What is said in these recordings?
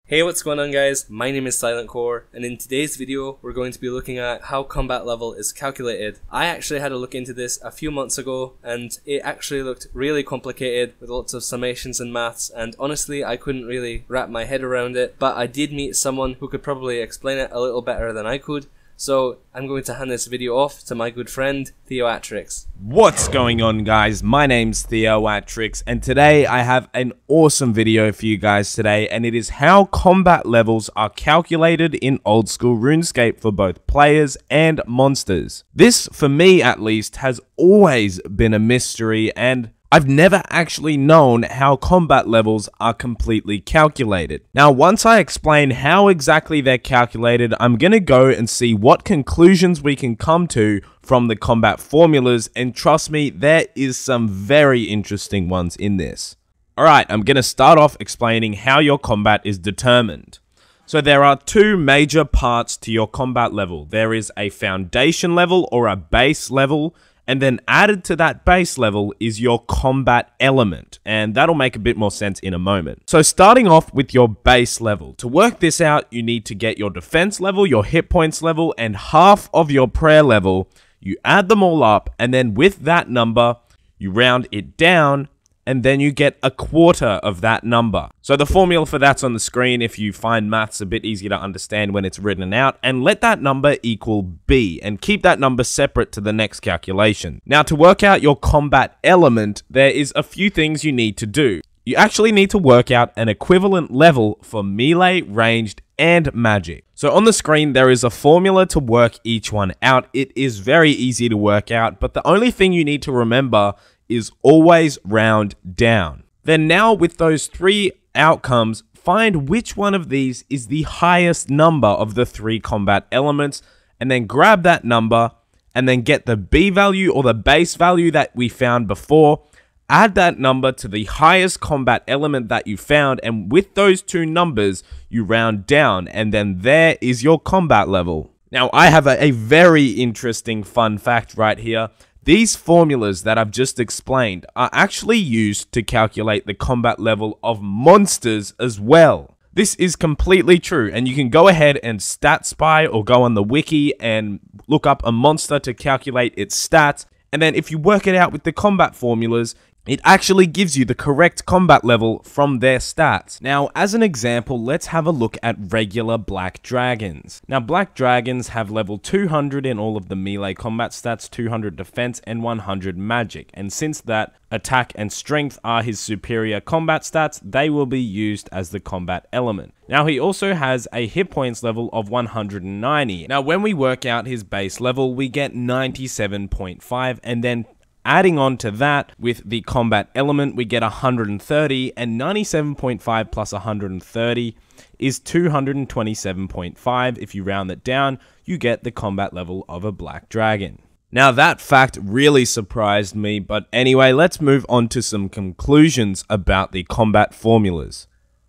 Hey, what's going on guys? My name is Silent Core, and in today's video we're going to be looking at how combat level is calculated. I actually had a look into this a few months ago and it actually looked really complicated with lots of summations and maths, and honestly I couldn't really wrap my head around it, but I did meet someone who could probably explain it a little better than I could. So I'm going to hand this video off to my good friend Theoatrix. What's going on guys? My name's Theoatrix and today I have an awesome video for you guys today, and it is how combat levels are calculated in old school RuneScape for both players and monsters. This, for me at least, has always been a mystery, and I've never actually known how combat levels are completely calculated. Now, once I explain how exactly they're calculated, I'm going to go and see what conclusions we can come to from the combat formulas, and trust me, there is some very interesting ones in this. Alright, I'm going to start off explaining how your combat is determined. So there are two major parts to your combat level. There is a foundation level or a base level, and then added to that base level is your combat element, and that'll make a bit more sense in a moment. So starting off with your base level, to work this out you need to get your defense level, your hit points level, and half of your prayer level. You add them all up, and then with that number you round it down, and then you get a quarter of that number. So the formula for that's on the screen if you find maths a bit easier to understand when it's written out, and let that number equal B, and keep that number separate to the next calculation. Now, to work out your combat element, there is a few things you need to do. You actually need to work out an equivalent level for melee, ranged, and magic. So on the screen there is a formula to work each one out. It is very easy to work out, but the only thing you need to remember is always round down. Then now with those three outcomes, find which one of these is the highest number of the three combat elements, and then grab that number and then get the B value or the base value that we found before, add that number to the highest combat element that you found, and with those two numbers you round down, and then there is your combat level. Now I have a very interesting fun fact right here. These formulas that I've just explained are actually used to calculate the combat level of monsters as well. This is completely true, and you can go ahead and stat spy or go on the wiki and look up a monster to calculate its stats, and then if you work it out with the combat formulas, it actually gives you the correct combat level from their stats. Now, as an example, let's have a look at regular black dragons. Now, black dragons have level 200 in all of the melee combat stats, 200 defense, and 100 magic. And since that attack and strength are his superior combat stats, they will be used as the combat element. Now, he also has a hit points level of 190. Now, when we work out his base level, we get 97.5, and then adding on to that with the combat element, we get 130, and 97.5 plus 130 is 227.5. If you round that down, you get the combat level of a black dragon. Now that fact really surprised me, but anyway, let's move on to some conclusions about the combat formulas.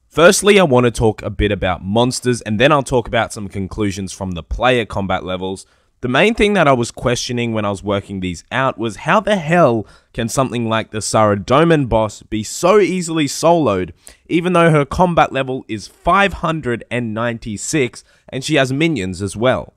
Firstly, I want to talk a bit about monsters, and then I'll talk about some conclusions from the player combat levels. The main thing that I was questioning when I was working these out was how the hell can something like the Saradomin boss be so easily soloed, even though her combat level is 596 and she has minions as well?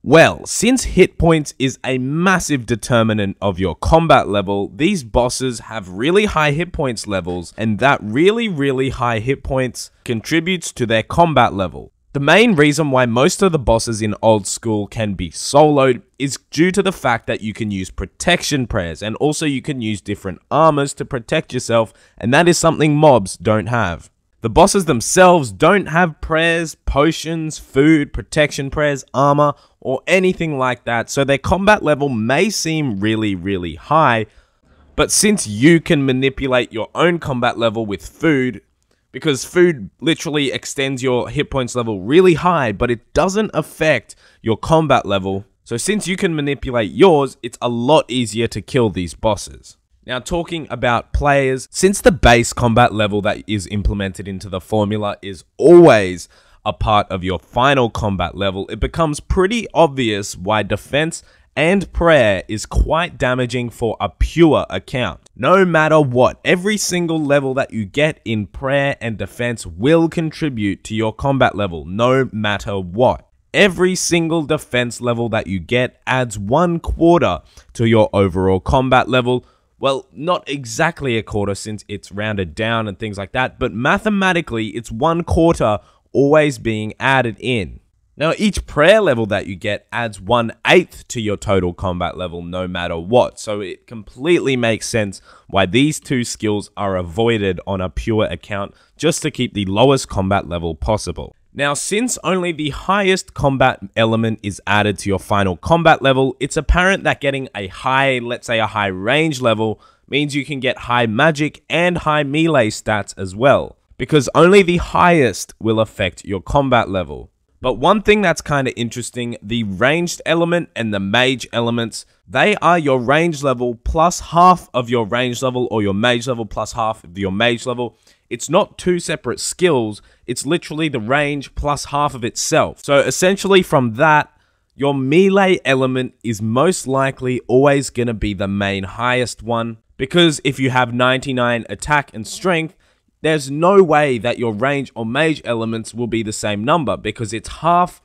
Well, since hit points is a massive determinant of your combat level, these bosses have really high hit points levels, and that really high hit points contributes to their combat level. The main reason why most of the bosses in old school can be soloed is due to the fact that you can use protection prayers, and also you can use different armors to protect yourself, and that is something mobs don't have. The bosses themselves don't have prayers, potions, food, protection prayers, armor, or anything like that, so their combat level may seem really high, but since you can manipulate your own combat level with food, because food literally extends your hit points level really high, but it doesn't affect your combat level. So since you can manipulate yours, it's a lot easier to kill these bosses. Now, talking about players, since the base combat level that is implemented into the formula is always a part of your final combat level, it becomes pretty obvious why defense and prayer is quite damaging for a pure account. No matter what, every single level that you get in prayer and defense will contribute to your combat level, no matter what. Every single defense level that you get adds 1/4 to your overall combat level. Well, not exactly a quarter since it's rounded down and things like that, but mathematically it's 1/4 always being added in. Now, each prayer level that you get adds 1/8 to your total combat level no matter what, so it completely makes sense why these two skills are avoided on a pure account just to keep the lowest combat level possible. Now, since only the highest combat element is added to your final combat level, it's apparent that getting a high, let's say a high range level, means you can get high magic and high melee stats as well, because only the highest will affect your combat level. But one thing that's kind of interesting, the ranged element and the mage elements, they are your range level plus half of your range level, or your mage level plus half of your mage level. It's not two separate skills, it's literally the range plus half of itself. So essentially from that, your melee element is most likely always going to be the main highest one, because if you have 99 attack and strength, there's no way that your range or mage elements will be the same number, because it's half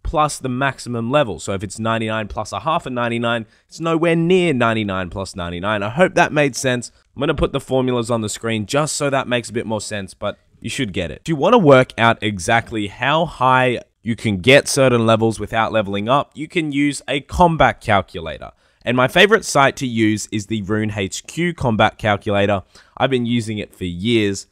plus the maximum level. So if it's 99 plus a half of 99, it's nowhere near 99 plus 99. I hope that made sense. I'm going to put the formulas on the screen just so that makes a bit more sense, but you should get it. If you want to work out exactly how high you can get certain levels without leveling up, you can use a combat calculator. And my favorite site to use is the RuneHQ combat calculator. I've been using it for years.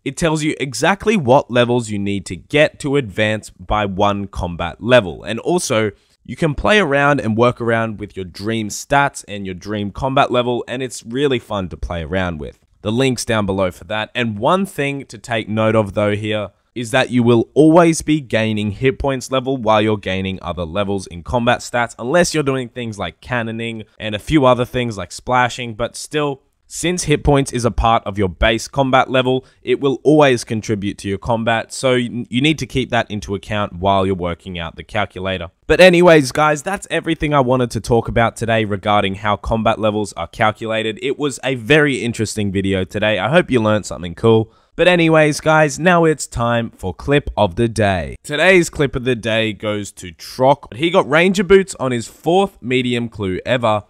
It tells you exactly what levels you need to get to advance by one combat level. And also, you can play around and work around with your dream stats and your dream combat level, and it's really fun to play around with. The link's down below for that. And one thing to take note of though here is that you will always be gaining hit points level while you're gaining other levels in combat stats, unless you're doing things like cannoning and a few other things like splashing, but still, since hit points is a part of your base combat level, it will always contribute to your combat, so you need to keep that into account while you're working out the calculator. But anyways, guys, that's everything I wanted to talk about today regarding how combat levels are calculated. It was a very interesting video today. I hope you learned something cool. But anyways, guys, now it's time for clip of the day. Today's clip of the day goes to Trok. He got ranger boots on his 4th medium clue ever.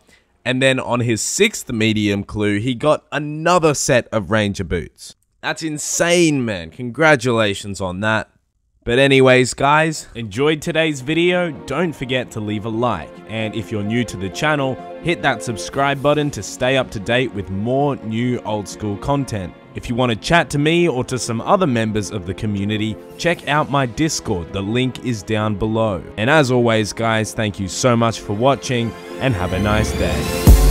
And then on his 6th medium clue, he got another set of ranger boots. That's insane, man. Congratulations on that. But anyways, guys, enjoyed today's video. Don't forget to leave a like. And if you're new to the channel, hit that subscribe button to stay up to date with more new old school content. If you want to chat to me or to some other members of the community, check out my Discord. The link is down below. And as always, guys, thank you so much for watching and have a nice day.